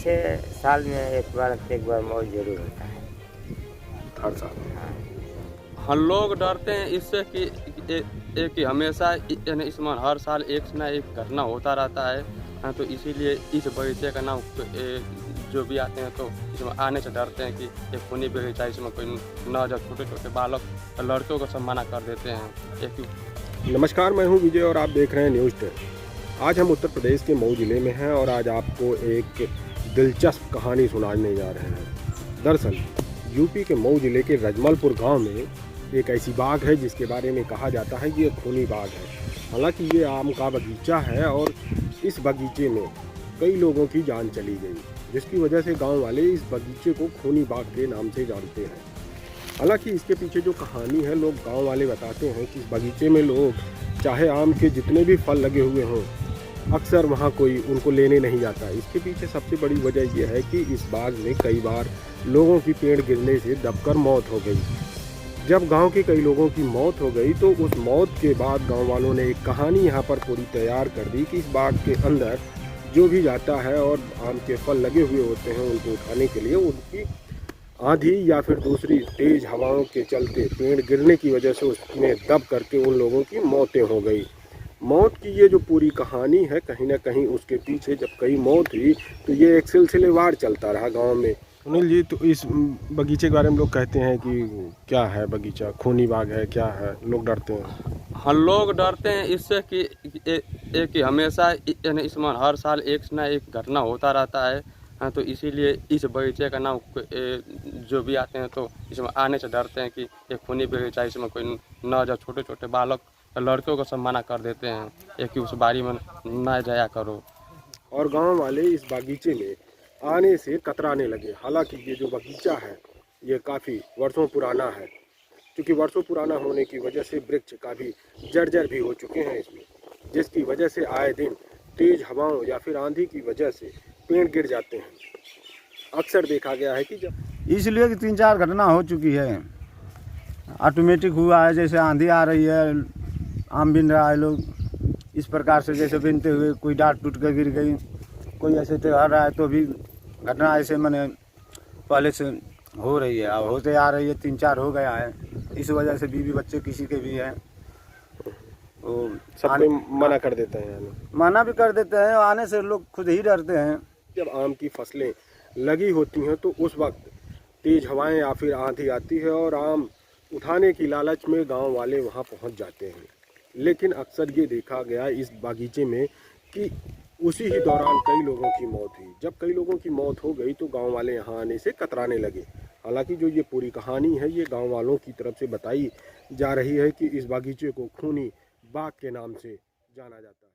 से साल में एक बार मौत जरूर होता है हर साल। हम लोग डरते हैं इससे कि हमेशा इसमें हर साल एक ना एक घटना होता रहता है। हाँ, तो इसीलिए इस बगीचे का नाम जो भी आते हैं तो इसमें आने से डरते हैं कि ये खूनी बगीचा, इसमें कोई न जब छोटे छोटे बालक लड़कों को सब मना कर देते हैं। नमस्कार, मैं हूं विजय और आप देख रहे हैं न्यूज़ 10। आज हम उत्तर प्रदेश के मऊ जिले में हैं और आज आपको एक दिलचस्प कहानी सुनाने जा रहे हैं। दरअसल यूपी के मऊ जिले के रजमलपुर गांव में एक ऐसी बाग है जिसके बारे में कहा जाता है कि ये खूनी बाग है। हालांकि ये आम का बगीचा है और इस बगीचे में कई लोगों की जान चली गई, जिसकी वजह से गांव वाले इस बगीचे को खूनी बाग के नाम से जानते हैं। हालांकि इसके पीछे जो कहानी है, लोग गांव वाले बताते हैं कि इस बगीचे में लोग चाहे आम के जितने भी फल लगे हुए हों, अक्सर वहां कोई उनको लेने नहीं जाता। इसके पीछे सबसे बड़ी वजह यह है कि इस बाग में कई बार लोगों की पेड़ गिरने से दबकर मौत हो गई। जब गांव के कई लोगों की मौत हो गई तो उस मौत के बाद गांव वालों ने एक कहानी यहाँ पर पूरी तैयार कर दी कि इस बाग के अंदर जो भी जाता है और आम के फल लगे हुए होते हैं उनको उठाने के लिए, उनकी आंधी या फिर दूसरी तेज हवाओं के चलते पेड़ गिरने की वजह से उसमें दब करके उन लोगों की मौतें हो गई। मौत की ये जो पूरी कहानी है, कहीं ना कहीं उसके पीछे जब कई मौत हुई तो ये एक सिलसिलेवार चलता रहा गांव में। सुनील जी, तो इस बगीचे के बारे में लोग कहते हैं कि क्या है बगीचा, खूनी बाग है, क्या है, लोग डरते हैं। हम लोग डरते हैं इससे कि हमेशा इसमें हर साल एक ना एक घटना होता रहता है। हाँ, तो इसीलिए इस बगीचे का नाम जो भी आते हैं तो इसमें आने से डरते हैं कि ये खूनी बगीचा, इसमें कोई न जब छोटे छोटे बालक लड़कों को सब मना कर देते हैं कि उस बारी में न जाया करो। और गांव वाले इस बगीचे में आने से कतराने लगे। हालांकि ये जो बगीचा है ये काफ़ी वर्षों पुराना है, क्योंकि वर्षों पुराना होने की वजह से वृक्ष काफ़ी जर्जर भी हो चुके हैं इसमें, जिसकी वजह से आए दिन तेज हवाओं या फिर आंधी की वजह से पेड़ गिर जाते हैं। अक्सर देखा गया है कि जब इसलिए कि 3-4 घटना हो चुकी है, ऑटोमेटिक हुआ है। जैसे आंधी आ रही है, आम बिन रहा है, लोग इस प्रकार से जैसे बिनते हुए कोई डांट टूट कर गिर गई, कोई ऐसे त्योहार रहा है तो भी घटना ऐसे मैंने पहले से हो रही है और होते आ रही है। 3-4 हो गया है। इस वजह से बीवी बच्चे किसी के भी हैं तो सब मना कर देते हैं, मना भी कर देते हैं। आने से लोग खुद ही डरते हैं। जब आम की फसलें लगी होती हैं तो उस वक्त तेज हवाएं या फिर आंधी आती है और आम उठाने की लालच में गांव वाले वहां पहुंच जाते हैं। लेकिन अक्सर ये देखा गया इस बागीचे में कि उसी ही दौरान कई लोगों की मौत हुई। जब कई लोगों की मौत हो गई तो गांव वाले यहाँ आने से कतराने लगे। हालांकि जो ये पूरी कहानी है ये गांव वालों की तरफ से बताई जा रही है कि इस बागीचे को खूनी बाग के नाम से जाना जाता है।